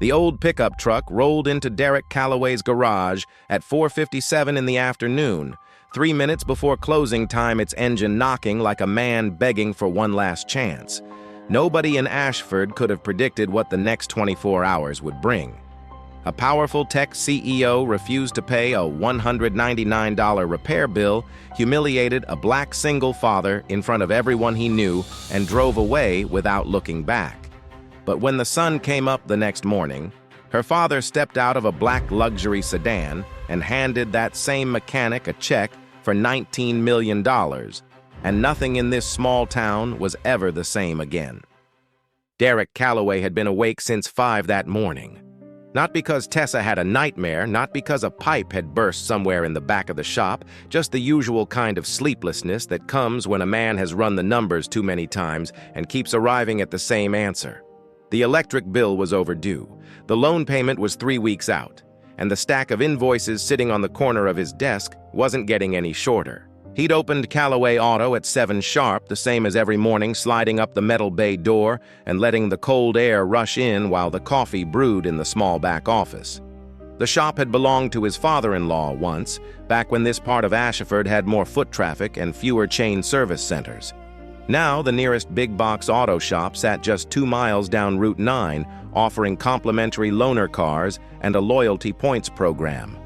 The old pickup truck rolled into Derek Calloway's garage at 4:57 in the afternoon, 3 minutes before closing time, its engine knocking like a man begging for one last chance. Nobody in Ashford could have predicted what the next 24 hours would bring. A powerful tech CEO refused to pay a $199 repair bill, humiliated a black single father in front of everyone he knew, and drove away without looking back. But when the sun came up the next morning, her father stepped out of a black luxury sedan and handed that same mechanic a check for $19 million, and nothing in this small town was ever the same again. Derek Calloway had been awake since 5 that morning. Not because Tessa had a nightmare, not because a pipe had burst somewhere in the back of the shop, just the usual kind of sleeplessness that comes when a man has run the numbers too many times and keeps arriving at the same answer. The electric bill was overdue, the loan payment was 3 weeks out, and the stack of invoices sitting on the corner of his desk wasn't getting any shorter. He'd opened Calloway Auto at 7 sharp, the same as every morning, sliding up the metal bay door and letting the cold air rush in while the coffee brewed in the small back office. The shop had belonged to his father-in-law once, back when this part of Ashford had more foot traffic and fewer chain service centers. Now, the nearest big-box auto shop sat just 2 miles down Route 9, offering complimentary loaner cars and a loyalty points program.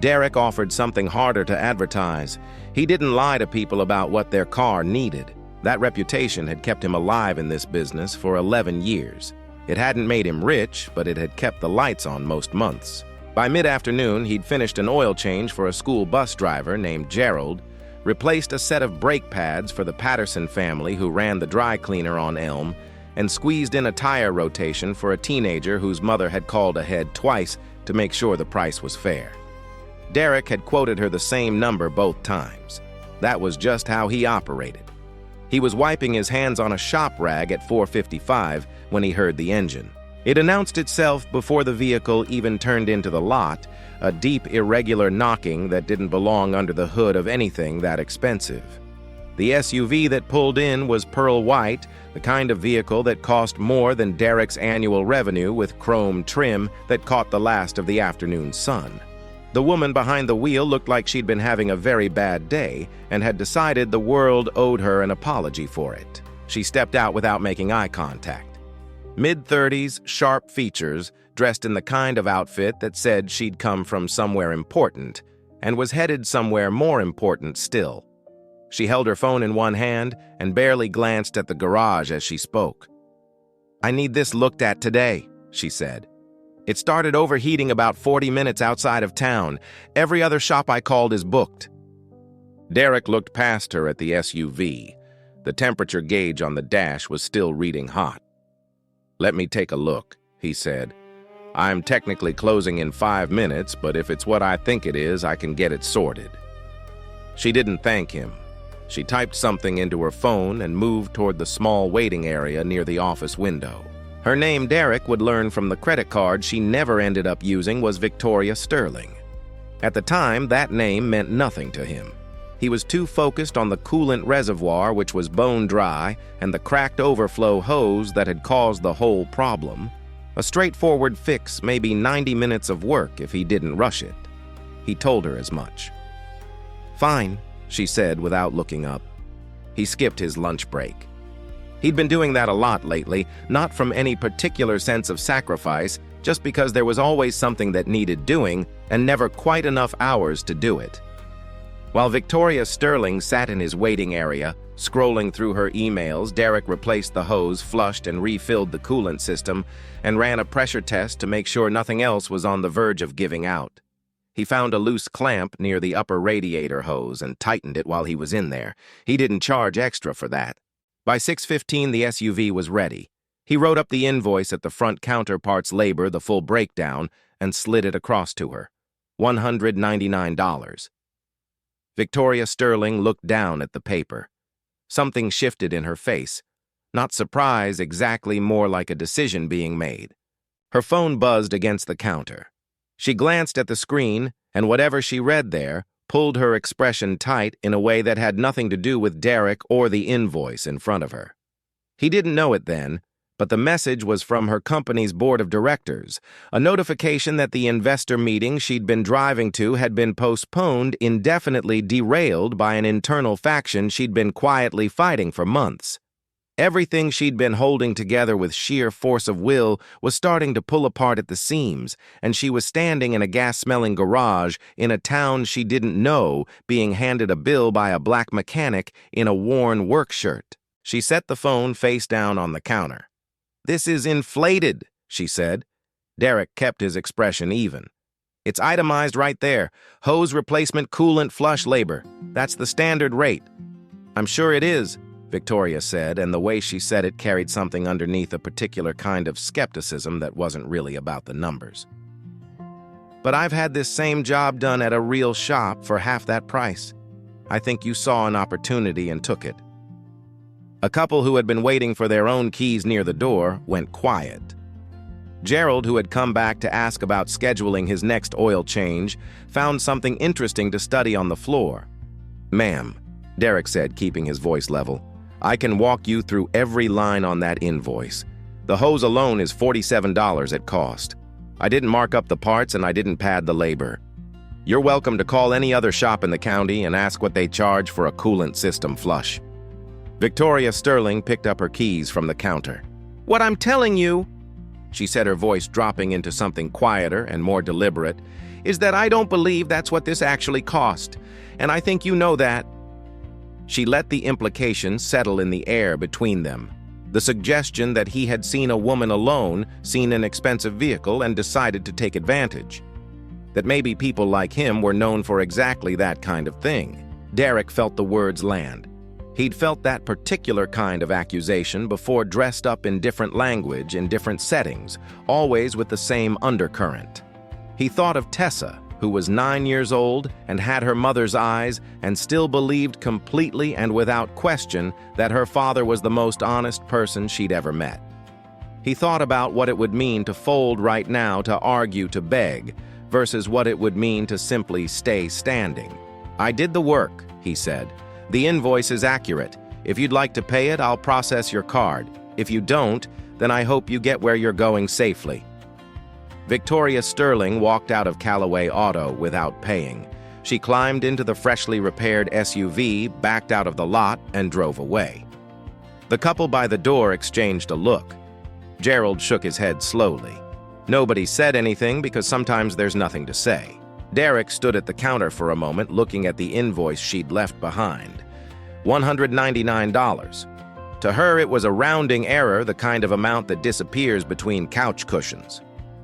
Derek offered something harder to advertise. He didn't lie to people about what their car needed. That reputation had kept him alive in this business for 11 years. It hadn't made him rich, but it had kept the lights on most months. By mid-afternoon, he'd finished an oil change for a school bus driver named Gerald, replaced a set of brake pads for the Patterson family who ran the dry cleaner on Elm, and squeezed in a tire rotation for a teenager whose mother had called ahead twice to make sure the price was fair. Derek had quoted her the same number both times. That was just how he operated. He was wiping his hands on a shop rag at 4:55 when he heard the engine. It announced itself before the vehicle even turned into the lot, a deep, irregular knocking that didn't belong under the hood of anything that expensive. The SUV that pulled in was pearl white, the kind of vehicle that cost more than Derek's annual revenue, with chrome trim that caught the last of the afternoon sun. The woman behind the wheel looked like she'd been having a very bad day and had decided the world owed her an apology for it. She stepped out without making eye contact. Mid-30s, sharp features, dressed in the kind of outfit that said she'd come from somewhere important and was headed somewhere more important still. She held her phone in one hand and barely glanced at the garage as she spoke. "I need this looked at today," she said. "It started overheating about 40 minutes outside of town. Every other shop I called is booked." Derek looked past her at the SUV. The temperature gauge on the dash was still reading hot. "Let me take a look," he said. "I'm technically closing in 5 minutes, but if it's what I think it is, I can get it sorted." She didn't thank him. She typed something into her phone and moved toward the small waiting area near the office window. Her name, Derek would learn from the credit card she never ended up using, was Victoria Sterling. At the time, that name meant nothing to him. He was too focused on the coolant reservoir, which was bone dry, and the cracked overflow hose that had caused the whole problem. A straightforward fix, maybe 90 minutes of work if he didn't rush it. He told her as much. "Fine," she said without looking up. He skipped his lunch break. He'd been doing that a lot lately, not from any particular sense of sacrifice, just because there was always something that needed doing and never quite enough hours to do it. While Victoria Sterling sat in his waiting area, scrolling through her emails, Derek replaced the hose, flushed and refilled the coolant system, and ran a pressure test to make sure nothing else was on the verge of giving out. He found a loose clamp near the upper radiator hose and tightened it while he was in there. He didn't charge extra for that. By 6:15, the SUV was ready. He wrote up the invoice at the front counterpart's labor, the full breakdown, and slid it across to her. $199. Victoria Sterling looked down at the paper. Something shifted in her face. Not surprise, exactly, more like a decision being made. Her phone buzzed against the counter. She glanced at the screen, and whatever she read there pulled her expression tight in a way that had nothing to do with Derek or the invoice in front of her. He didn't know it then, But the message was from her company's board of directors, a notification that the investor meeting she'd been driving to had been postponed, indefinitely derailed by an internal faction she'd been quietly fighting for months. Everything she'd been holding together with sheer force of will was starting to pull apart at the seams, and she was standing in a gas-smelling garage in a town she didn't know, being handed a bill by a black mechanic in a worn work shirt. She set the phone face down on the counter. "This is inflated," she said. Derek kept his expression even. "It's itemized right there. Hose replacement, coolant, flush, labor. That's the standard rate." "I'm sure it is," Victoria said, and the way she said it carried something underneath a particular kind of skepticism that wasn't really about the numbers. "But I've had this same job done at a real shop for half that price. I think you saw an opportunity and took it." A couple who had been waiting for their own keys near the door went quiet. Gerald, who had come back to ask about scheduling his next oil change, found something interesting to study on the floor. "Ma'am," Derek said, keeping his voice level, "I can walk you through every line on that invoice. The hose alone is $47 at cost. I didn't mark up the parts and I didn't pad the labor. You're welcome to call any other shop in the county and ask what they charge for a coolant system flush." Victoria Sterling picked up her keys from the counter. "What I'm telling you," she said, her voice dropping into something quieter and more deliberate, "is that I don't believe that's what this actually cost, and I think you know that." She let the implication settle in the air between them, the suggestion that he had seen a woman alone, seen an expensive vehicle, and decided to take advantage. That maybe people like him were known for exactly that kind of thing. Derek felt the words land. He'd felt that particular kind of accusation before, dressed up in different language in different settings, always with the same undercurrent. He thought of Tessa, who was 9 years old and had her mother's eyes and still believed completely and without question that her father was the most honest person she'd ever met. He thought about what it would mean to fold right now, to argue, to beg, versus what it would mean to simply stay standing. "I did the work," he said. "The invoice is accurate. If you'd like to pay it, I'll process your card. If you don't, then I hope you get where you're going safely." Victoria Sterling walked out of Callaway Auto without paying. She climbed into the freshly repaired SUV, backed out of the lot, and drove away. The couple by the door exchanged a look. Gerald shook his head slowly. Nobody said anything because sometimes there's nothing to say. Derek stood at the counter for a moment, looking at the invoice she'd left behind. $199. To her, it was a rounding error, the kind of amount that disappears between couch cushions.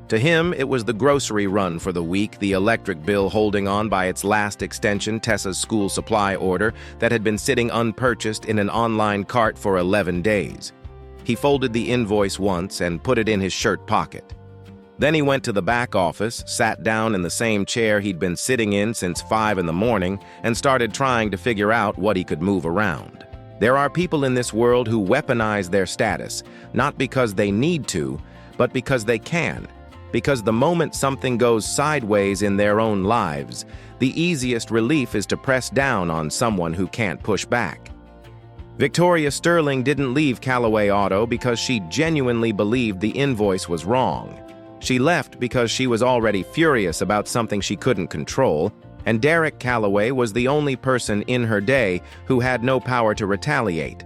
To him, it was the grocery run for the week, the electric bill holding on by its last extension, Tessa's school supply order, that had been sitting unpurchased in an online cart for 11 days. He folded the invoice once and put it in his shirt pocket. Then he went to the back office, sat down in the same chair he'd been sitting in since 5 in the morning, and started trying to figure out what he could move around. There are people in this world who weaponize their status, not because they need to, but because they can. Because the moment something goes sideways in their own lives, the easiest relief is to press down on someone who can't push back. Victoria Sterling didn't leave Callaway Auto because she genuinely believed the invoice was wrong. She left because she was already furious about something she couldn't control, and Derek Callaway was the only person in her day who had no power to retaliate.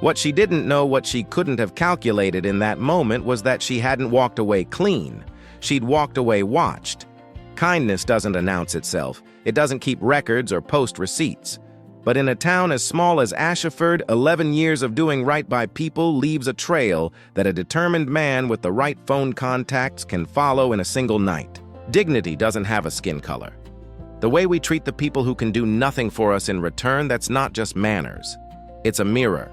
What she didn't know, what she couldn't have calculated in that moment, was that she hadn't walked away clean. She'd walked away watched. Kindness doesn't announce itself. It doesn't keep records or post receipts. But in a town as small as Ashford, 11 years of doing right by people leaves a trail that a determined man with the right phone contacts can follow in a single night. Dignity doesn't have a skin color. The way we treat the people who can do nothing for us in return, that's not just manners. It's a mirror.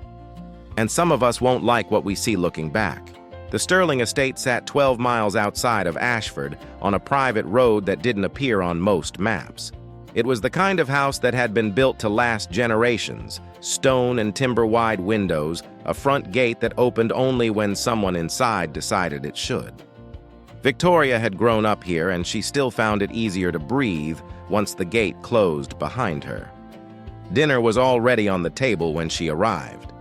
And some of us won't like what we see looking back. The Sterling estate sat 12 miles outside of Ashford on a private road that didn't appear on most maps. It was the kind of house that had been built to last generations, stone and timber-wide windows, a front gate that opened only when someone inside decided it should. Victoria had grown up here, and she still found it easier to breathe once the gate closed behind her. Dinner was already on the table when she arrived.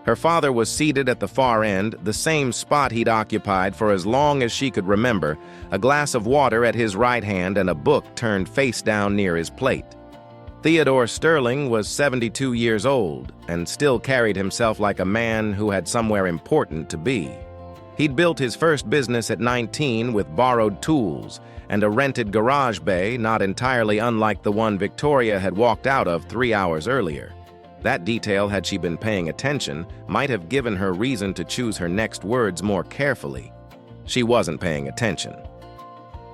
Her father was seated at the far end, the same spot he'd occupied for as long as she could remember, a glass of water at his right hand and a book turned face down near his plate. Theodore Sterling was 72 years old and still carried himself like a man who had somewhere important to be. He'd built his first business at 19 with borrowed tools and a rented garage bay not entirely unlike the one Victoria had walked out of 3 hours earlier. That detail, had she been paying attention, might have given her reason to choose her next words more carefully. She wasn't paying attention.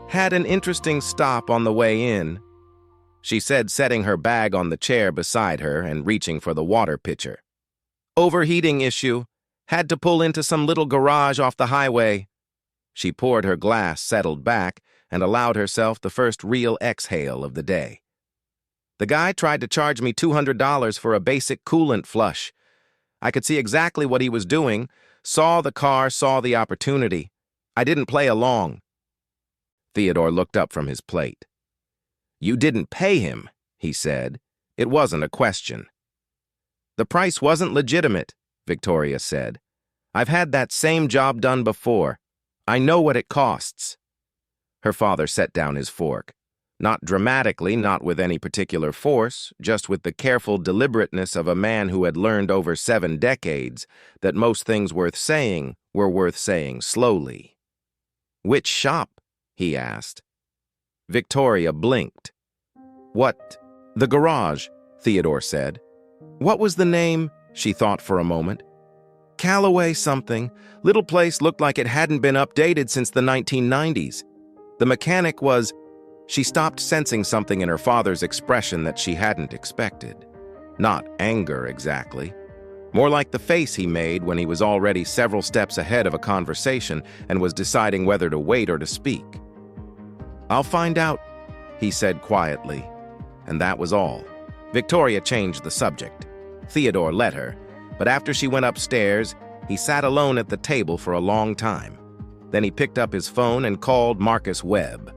"Had an interesting stop on the way in," she said, setting her bag on the chair beside her and reaching for the water pitcher. "Overheating issue. Had to pull into some little garage off the highway." She poured her glass, settled back, and allowed herself the first real exhale of the day. "The guy tried to charge me $200 for a basic coolant flush. I could see exactly what he was doing, saw the car, saw the opportunity. I didn't play along." Theodore looked up from his plate. "You didn't pay him," he said. It wasn't a question. "The price wasn't legitimate," Victoria said. "I've had that same job done before. I know what it costs." Her father set down his fork. Not dramatically, not with any particular force, just with the careful deliberateness of a man who had learned over 7 decades that most things worth saying were worth saying slowly. "Which shop?" he asked. Victoria blinked. "What? The garage," Theodore said. "What was the name?" She thought for a moment. "Callaway something. Little place looked like it hadn't been updated since the 1990s. The mechanic was—" She stopped, sensing something in her father's expression that she hadn't expected. Not anger, exactly. More like the face he made when he was already several steps ahead of a conversation and was deciding whether to wait or to speak. "I'll find out," he said quietly. And that was all. Victoria changed the subject. Theodore let her, but after she went upstairs, he sat alone at the table for a long time. Then he picked up his phone and called Marcus Webb.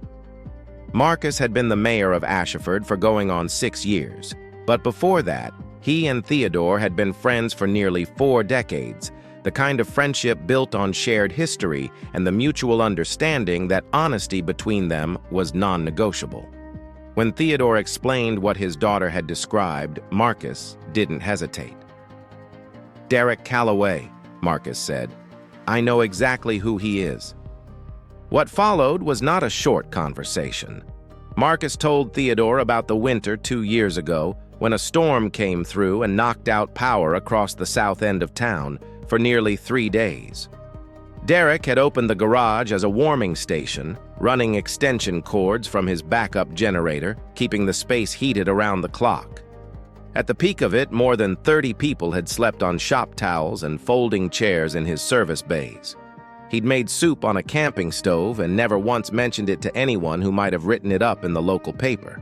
Marcus had been the mayor of Ashford for going on 6 years, but before that, he and Theodore had been friends for nearly 4 decades, the kind of friendship built on shared history and the mutual understanding that honesty between them was non-negotiable. When Theodore explained what his daughter had described, Marcus didn't hesitate. "Derek Callaway," Marcus said. "I know exactly who he is." What followed was not a short conversation. Marcus told Theodore about the winter 2 years ago when a storm came through and knocked out power across the south end of town for nearly 3 days. Derek had opened the garage as a warming station, running extension cords from his backup generator, keeping the space heated around the clock. At the peak of it, more than 30 people had slept on shop towels and folding chairs in his service bays. He'd made soup on a camping stove and never once mentioned it to anyone who might have written it up in the local paper.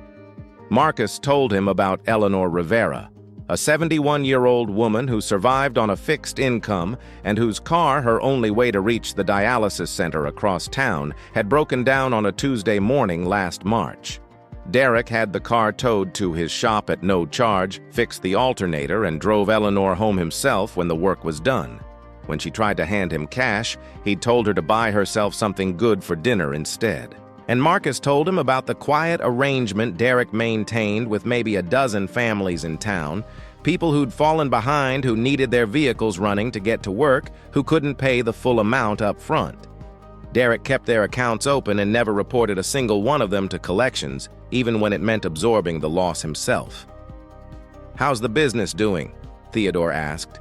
Marcus told him about Eleanor Rivera, a 71-year-old woman who survived on a fixed income and whose car, her only way to reach the dialysis center across town, had broken down on a Tuesday morning last March. Derek had the car towed to his shop at no charge, fixed the alternator, and drove Eleanor home himself when the work was done. When she tried to hand him cash, he'd told her to buy herself something good for dinner instead. And Marcus told him about the quiet arrangement Derek maintained with maybe a dozen families in town, people who'd fallen behind who needed their vehicles running to get to work, who couldn't pay the full amount up front. Derek kept their accounts open and never reported a single one of them to collections, even when it meant absorbing the loss himself. "How's the business doing?" Theodore asked.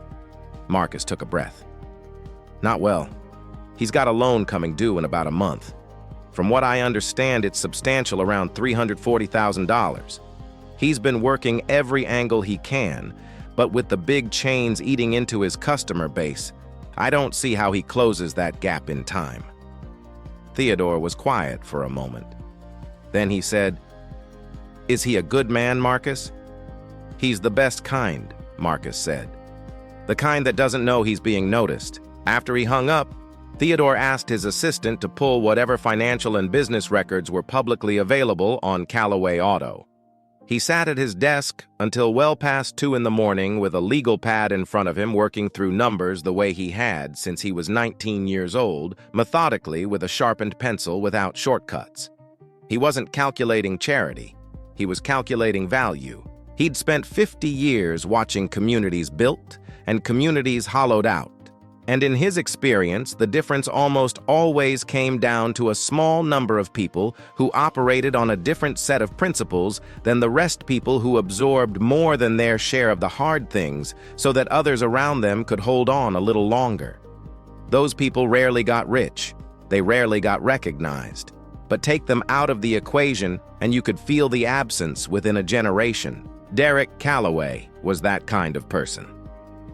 Marcus took a breath. "Not well. He's got a loan coming due in about a month. From what I understand, it's substantial, around $340,000. He's been working every angle he can, but with the big chains eating into his customer base, I don't see how he closes that gap in time." Theodore was quiet for a moment. Then he said, "Is he a good man, Marcus?" "He's the best kind," Marcus said. "The kind that doesn't know he's being noticed." After he hung up, Theodore asked his assistant to pull whatever financial and business records were publicly available on Callaway Auto. He sat at his desk until well past 2 in the morning with a legal pad in front of him, working through numbers the way he had since he was 19 years old, methodically with a sharpened pencil without shortcuts. He wasn't calculating charity. He was calculating value. He'd spent 50 years watching communities built and communities hollowed out. And in his experience, the difference almost always came down to a small number of people who operated on a different set of principles than the rest, people who absorbed more than their share of the hard things so that others around them could hold on a little longer. Those people rarely got rich. They rarely got recognized. But take them out of the equation and you could feel the absence within a generation. Derek Calloway was that kind of person.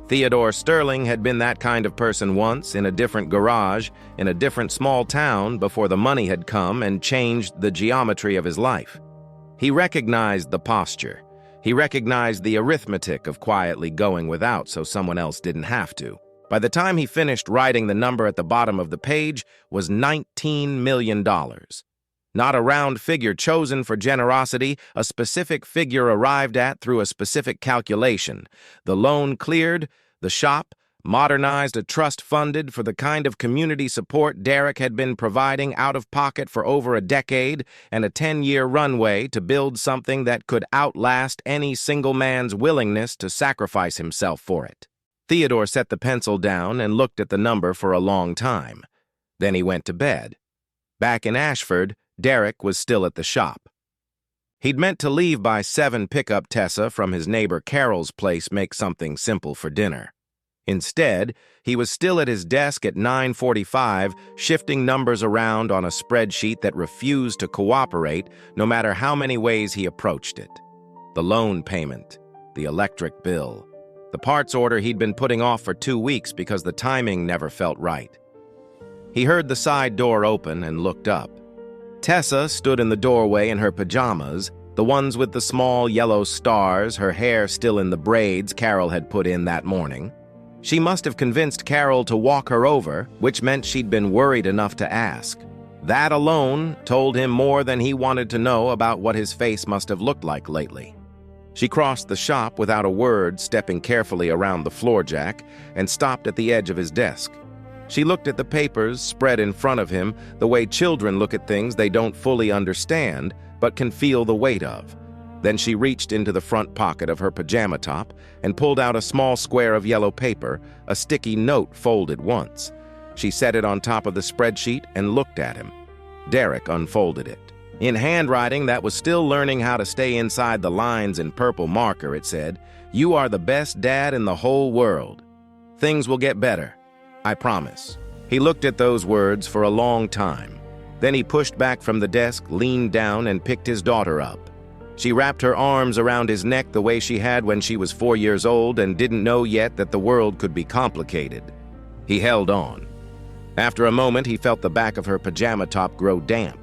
Theodore Sterling had been that kind of person once, in a different garage, in a different small town, before the money had come and changed the geometry of his life. He recognized the posture. He recognized the arithmetic of quietly going without so someone else didn't have to. By the time he finished writing, the number at the bottom of the page was $19 million. Not a round figure chosen for generosity, a specific figure arrived at through a specific calculation. The loan cleared, the shop modernized, a trust funded for the kind of community support Derek had been providing out of pocket for over a decade, and a 10-year runway to build something that could outlast any single man's willingness to sacrifice himself for it. Theodore set the pencil down and looked at the number for a long time. Then he went to bed. Back in Ashford, Derek was still at the shop. He'd meant to leave by 7, pick up Tessa from his neighbor Carol's place, make something simple for dinner. Instead, he was still at his desk at 9:45, shifting numbers around on a spreadsheet that refused to cooperate no matter how many ways he approached it. The loan payment, the electric bill, the parts order he'd been putting off for 2 weeks because the timing never felt right. He heard the side door open and looked up. Tessa stood in the doorway in her pajamas, the ones with the small yellow stars, her hair still in the braids Carol had put in that morning. She must have convinced Carol to walk her over, which meant she'd been worried enough to ask. That alone told him more than he wanted to know about what his face must have looked like lately. She crossed the shop without a word, stepping carefully around the floor jack, and stopped at the edge of his desk. She looked at the papers spread in front of him the way children look at things they don't fully understand but can feel the weight of. Then she reached into the front pocket of her pajama top and pulled out a small square of yellow paper, a sticky note folded once. She set it on top of the spreadsheet and looked at him. Derek unfolded it. In handwriting that was still learning how to stay inside the lines in purple marker, it said, "You are the best dad in the whole world. Things will get better. I promise." He looked at those words for a long time. Then he pushed back from the desk, leaned down, and picked his daughter up. She wrapped her arms around his neck the way she had when she was 4 years old and didn't know yet that the world could be complicated. He held on. After a moment, he felt the back of her pajama top grow damp.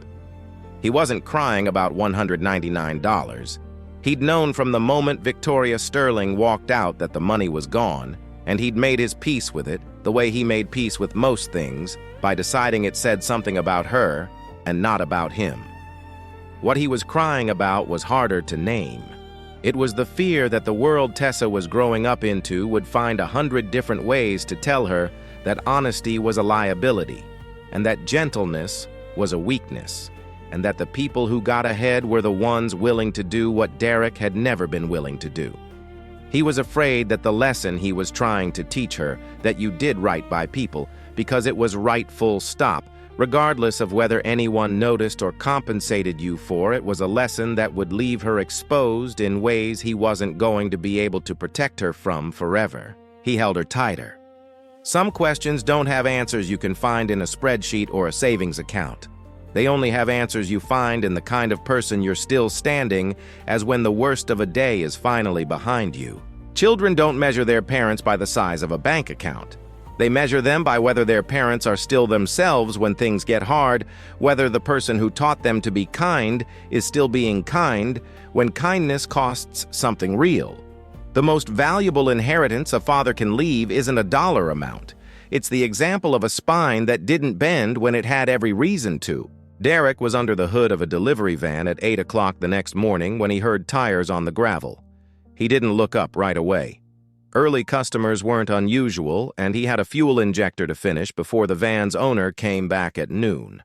He wasn't crying about $199. He'd known from the moment Victoria Sterling walked out that the money was gone, and he'd made his peace with it the way he made peace with most things, by deciding it said something about her and not about him. What he was crying about was harder to name. It was the fear that the world Tessa was growing up into would find 100 different ways to tell her that honesty was a liability, and that gentleness was a weakness, and that the people who got ahead were the ones willing to do what Derek had never been willing to do. He was afraid that the lesson he was trying to teach her, that you did right by people because it was right, full stop, regardless of whether anyone noticed or compensated you for it, was a lesson that would leave her exposed in ways he wasn't going to be able to protect her from forever. He held her tighter. Some questions don't have answers you can find in a spreadsheet or a savings account. They only have answers you find in the kind of person you're still standing as when the worst of a day is finally behind you. Children don't measure their parents by the size of a bank account. They measure them by whether their parents are still themselves when things get hard, whether the person who taught them to be kind is still being kind when kindness costs something real. The most valuable inheritance a father can leave isn't a dollar amount. It's the example of a spine that didn't bend when it had every reason to. Derek was under the hood of a delivery van at 8 o'clock the next morning when he heard tires on the gravel. He didn't look up right away. Early customers weren't unusual, and he had a fuel injector to finish before the van's owner came back at noon.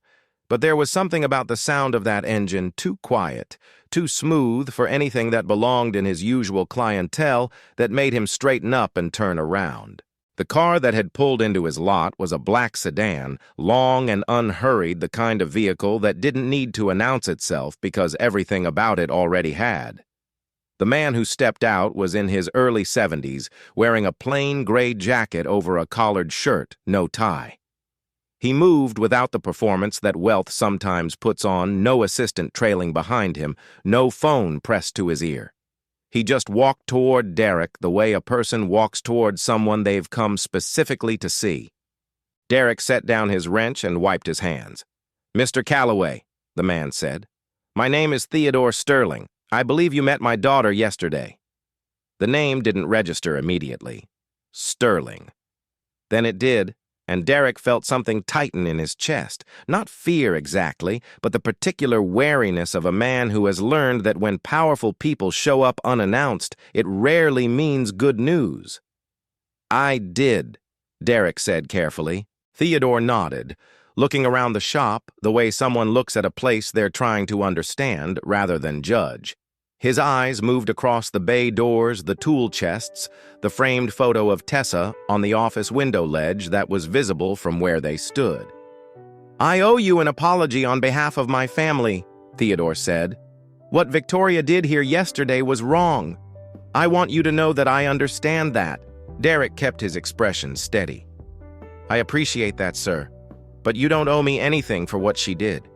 But there was something about the sound of that engine too quiet, too smooth for anything that belonged in his usual clientele that made him straighten up and turn around. The car that had pulled into his lot was a black sedan, long and unhurried, the kind of vehicle that didn't need to announce itself because everything about it already had. The man who stepped out was in his early 70s, wearing a plain gray jacket over a collared shirt, no tie. He moved without the performance that wealth sometimes puts on, no assistant trailing behind him, no phone pressed to his ear. He just walked toward Derek the way a person walks toward someone they've come specifically to see. Derek set down his wrench and wiped his hands. "Mr. Calloway," the man said. "My name is Theodore Sterling. I believe you met my daughter yesterday." The name didn't register immediately. Sterling. Then it did, and Derek felt something tighten in his chest. Not fear exactly, but the particular wariness of a man who has learned that when powerful people show up unannounced, it rarely means good news. "I did," Derek said carefully. Theodore nodded, looking around the shop the way someone looks at a place they're trying to understand rather than judge. His eyes moved across the bay doors, the tool chests, the framed photo of Tessa on the office window ledge that was visible from where they stood. "I owe you an apology on behalf of my family," Theodore said. "What Victoria did here yesterday was wrong. I want you to know that I understand that." Derek kept his expression steady. "I appreciate that, sir, but you don't owe me anything for what she did."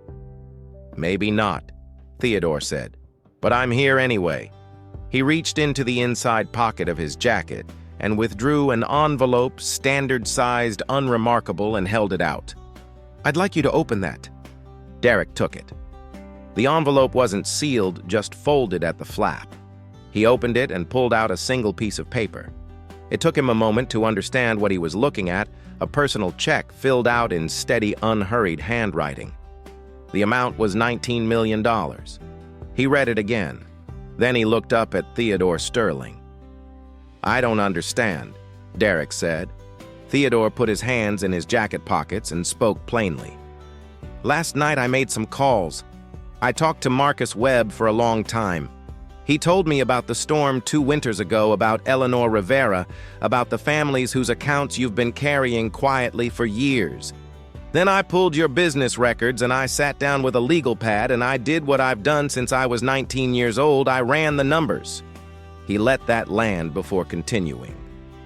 "Maybe not," Theodore said. "But I'm here anyway." He reached into the inside pocket of his jacket and withdrew an envelope, standard-sized, unremarkable, and held it out. "I'd like you to open that." Derek took it. The envelope wasn't sealed, just folded at the flap. He opened it and pulled out a single piece of paper. It took him a moment to understand what he was looking at, a personal check filled out in steady, unhurried handwriting. The amount was $19 million. He read it again. Then he looked up at Theodore Sterling. "I don't understand," Derek said. Theodore put his hands in his jacket pockets and spoke plainly. "Last night I made some calls. I talked to Marcus Webb for a long time. He told me about the storm 2 winters ago, about Eleanor Rivera, about the families whose accounts you've been carrying quietly for years. Then I pulled your business records and I sat down with a legal pad and I did what I've done since I was 19 years old. I ran the numbers." He let that land before continuing.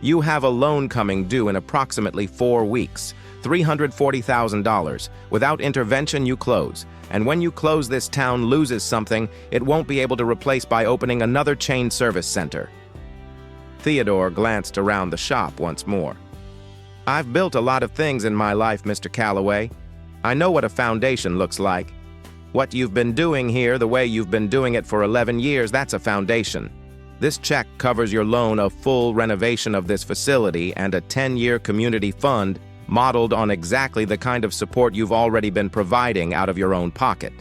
"You have a loan coming due in approximately 4 weeks, $340,000. Without intervention, you close. And when you close, this town loses something it won't be able to replace by opening another chain service center." Theodore glanced around the shop once more. "I've built a lot of things in my life, Mr. Calloway. I know what a foundation looks like. What you've been doing here, the way you've been doing it for 11 years, that's a foundation. This check covers your loan, a full renovation of this facility, and a 10-year community fund modeled on exactly the kind of support you've already been providing out of your own pocket.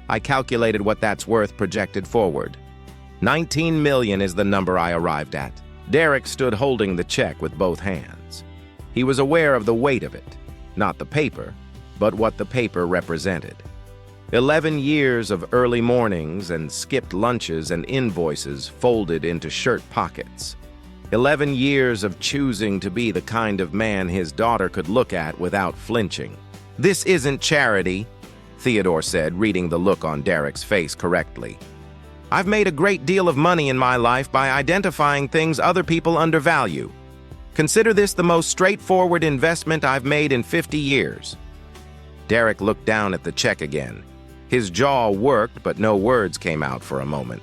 I calculated what that's worth projected forward. 19 million is the number I arrived at." Derek stood holding the check with both hands. He was aware of the weight of it, not the paper, but what the paper represented. 11 years of early mornings and skipped lunches and invoices folded into shirt pockets. 11 years of choosing to be the kind of man his daughter could look at without flinching. "This isn't charity," Theodore said, reading the look on Derek's face correctly. "I've made a great deal of money in my life by identifying things other people undervalue. Consider this the most straightforward investment I've made in 50 years. Derek looked down at the check again. His jaw worked, but no words came out for a moment.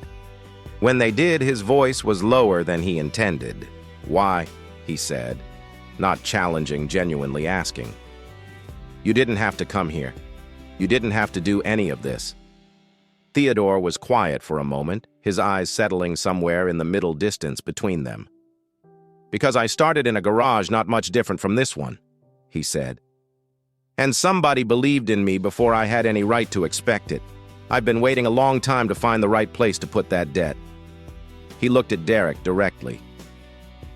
When they did, his voice was lower than he intended. "Why?" he said, not challenging, genuinely asking. "You didn't have to come here. You didn't have to do any of this." Theodore was quiet for a moment, his eyes settling somewhere in the middle distance between them. "Because I started in a garage not much different from this one," he said. And somebody believed in me before I had any right to expect it. I've been waiting a long time to find the right place to put that debt." He looked at Derek directly.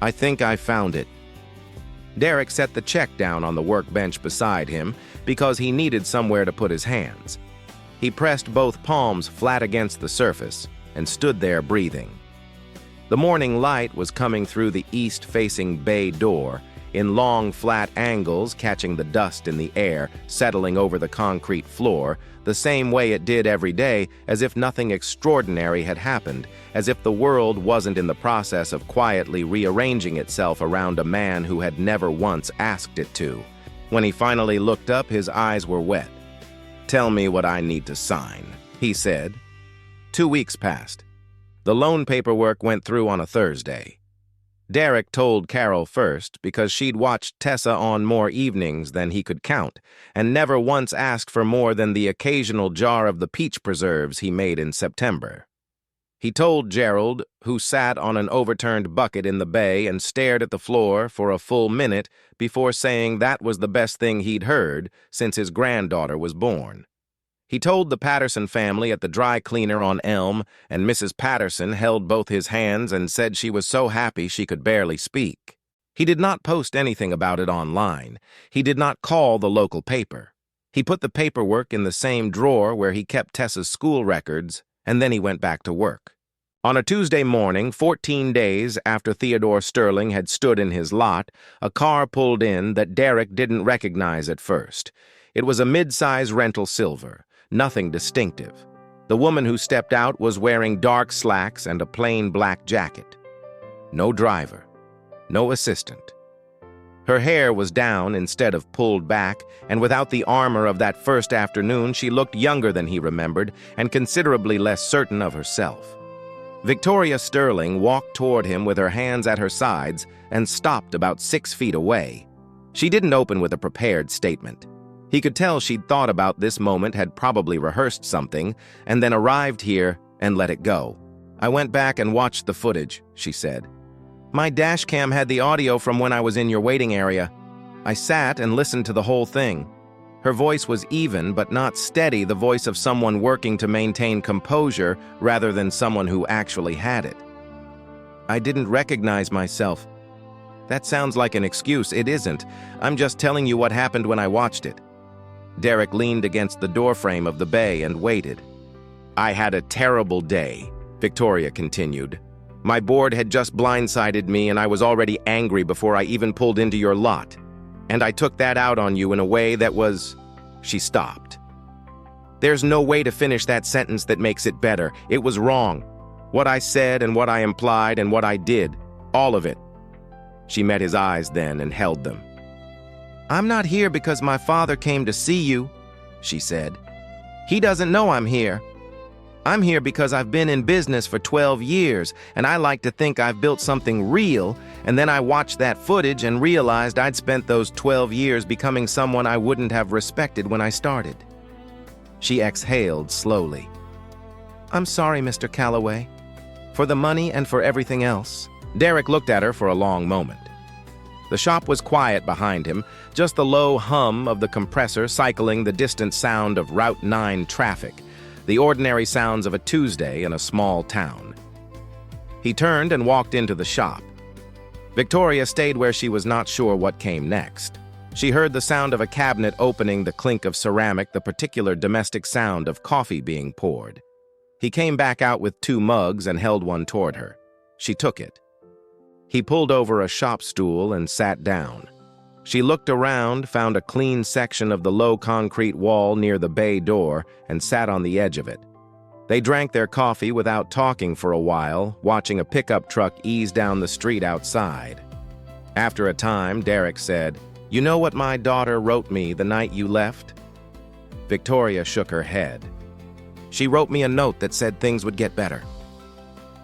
"I think I found it." Derek set the check down on the workbench beside him because he needed somewhere to put his hands. He pressed both palms flat against the surface and stood there breathing. The morning light was coming through the east-facing bay door in long, flat angles, catching the dust in the air, settling over the concrete floor, the same way it did every day, as if nothing extraordinary had happened, as if the world wasn't in the process of quietly rearranging itself around a man who had never once asked it to. When he finally looked up, his eyes were wet. "Tell me what I need to sign," he said. 2 weeks passed. The loan paperwork went through on a Thursday. Derek told Carol first because she'd watched Tessa on more evenings than he could count and never once asked for more than the occasional jar of the peach preserves he made in September. He told Gerald, who sat on an overturned bucket in the bay and stared at the floor for a full minute before saying that was the best thing he'd heard since his granddaughter was born. He told the Patterson family at the dry cleaner on Elm, and Mrs. Patterson held both his hands and said she was so happy she could barely speak. He did not post anything about it online. He did not call the local paper. He put the paperwork in the same drawer where he kept Tessa's school records, and then he went back to work. On a Tuesday morning, 14 days after Theodore Sterling had stood in his lot, a car pulled in that Derek didn't recognize at first. It was a mid-size rental silver. Nothing distinctive. The woman who stepped out was wearing dark slacks and a plain black jacket. No driver. No assistant. Her hair was down instead of pulled back, and without the armor of that first afternoon, she looked younger than he remembered and considerably less certain of herself. Victoria Sterling walked toward him with her hands at her sides and stopped about 6 feet away. She didn't open with a prepared statement. He could tell she'd thought about this moment, had probably rehearsed something, and then arrived here and let it go. "I went back and watched the footage," she said. "My dash cam had the audio from when I was in your waiting area. I sat and listened to the whole thing." Her voice was even but not steady, the voice of someone working to maintain composure rather than someone who actually had it. "I didn't recognize myself." "That sounds like an excuse. It isn't. I'm just telling you what happened when I watched it." Derek leaned against the doorframe of the bay and waited. "I had a terrible day," Victoria continued. "My board had just blindsided me and I was already angry before I even pulled into your lot. And I took that out on you in a way that was—" She stopped. "There's no way to finish that sentence that makes it better. It was wrong. What I said and what I implied and what I did. All of it." She met his eyes then and held them. "I'm not here because my father came to see you," she said. "He doesn't know I'm here. I'm here because I've been in business for 12 years, and I like to think I've built something real, and then I watched that footage and realized I'd spent those 12 years becoming someone I wouldn't have respected when I started." She exhaled slowly. "I'm sorry, Mr. Calloway. For the money and for everything else." Derek looked at her for a long moment. The shop was quiet behind him, just the low hum of the compressor cycling, the distant sound of Route 9 traffic, the ordinary sounds of a Tuesday in a small town. He turned and walked into the shop. Victoria stayed where she was not sure what came next. She heard the sound of a cabinet opening, the clink of ceramic, the particular domestic sound of coffee being poured. He came back out with 2 mugs and held one toward her. She took it. He pulled over a shop stool and sat down. She looked around, found a clean section of the low concrete wall near the bay door, and sat on the edge of it. They drank their coffee without talking for a while, watching a pickup truck ease down the street outside. After a time, Derek said, "You know what my daughter wrote me the night you left?" Victoria shook her head. "She wrote me a note that said things would get better."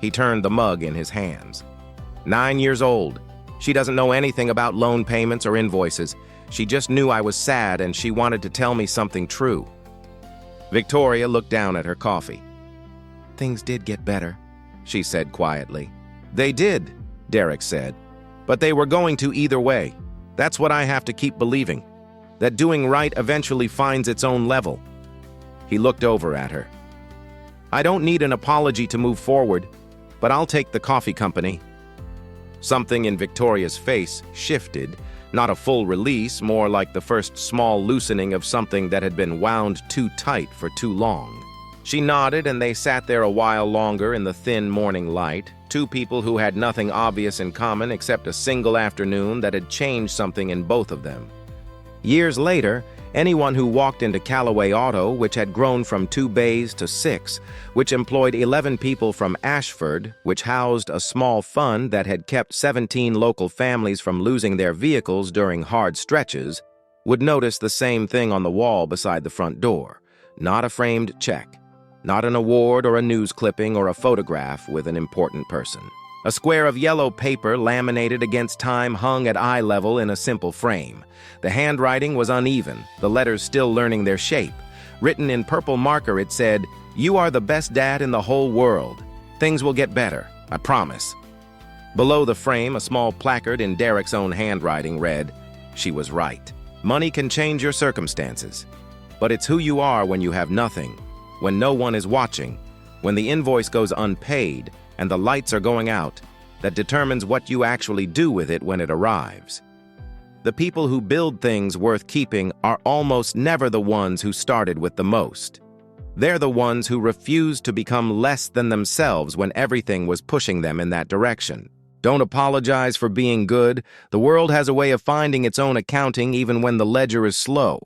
He turned the mug in his hands. 9 years old. She doesn't know anything about loan payments or invoices. She just knew I was sad and she wanted to tell me something true. Victoria looked down at her coffee. "Things did get better," she said quietly. "They did," Derek said. "But they were going to either way. That's what I have to keep believing." that doing right eventually finds its own level. He looked over at her. I don't need an apology to move forward, but I'll take the coffee company. Something in Victoria's face shifted, not a full release, more like the first small loosening of something that had been wound too tight for too long. She nodded, and they sat there a while longer in the thin morning light, two people who had nothing obvious in common except a single afternoon that had changed something in both of them. Years later, anyone who walked into Callaway Auto, which had grown from 2 bays to 6, which employed 11 people from Ashford, which housed a small fund that had kept 17 local families from losing their vehicles during hard stretches, would notice the same thing on the wall beside the front door. Not a framed check. Not an award or a news clipping or a photograph with an important person. A square of yellow paper laminated against time hung at eye level in a simple frame. The handwriting was uneven, the letters still learning their shape. Written in purple marker, it said, "You are the best dad in the whole world. Things will get better, I promise." Below the frame, a small placard in Derek's own handwriting read, "She was right. Money can change your circumstances, but it's who you are when you have nothing, when no one is watching, when the invoice goes unpaid and the lights are going out, that determines what you actually do with it when it arrives." The people who build things worth keeping are almost never the ones who started with the most. They're the ones who refused to become less than themselves when everything was pushing them in that direction. Don't apologize for being good. The world has a way of finding its own accounting even when the ledger is slow.